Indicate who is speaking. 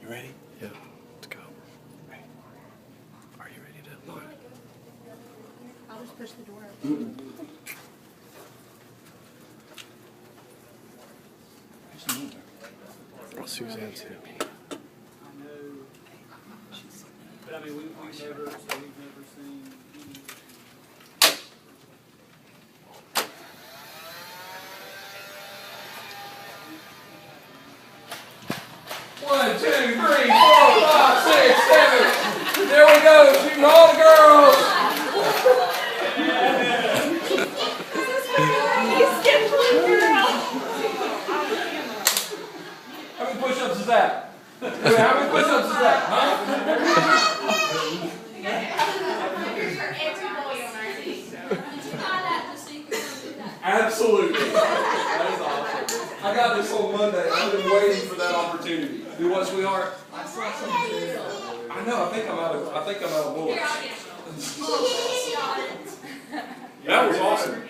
Speaker 1: You ready?
Speaker 2: Yeah, let's go. Ready? Are you ready to launch?
Speaker 3: I'll just push the door open.
Speaker 2: Suzanne sent me.
Speaker 4: I know. But I mean, we've never seen.
Speaker 5: One, two, three, 4, 5, 6, 7. There we go, shooting all the girls.
Speaker 3: You skipped one girl.
Speaker 5: How many push-ups is that? How many push-ups is that? Huh?
Speaker 3: Here's your every boy on our team.
Speaker 6: Did you find out the secret to that?
Speaker 5: Absolutely. That is awesome. I got this on Monday. I've been waiting for that opportunity. Do what, sweetheart?
Speaker 6: I saw something too.
Speaker 5: I know. I think I'm out of
Speaker 6: Here,
Speaker 5: bullets.
Speaker 6: I'll get you.
Speaker 5: That was awesome.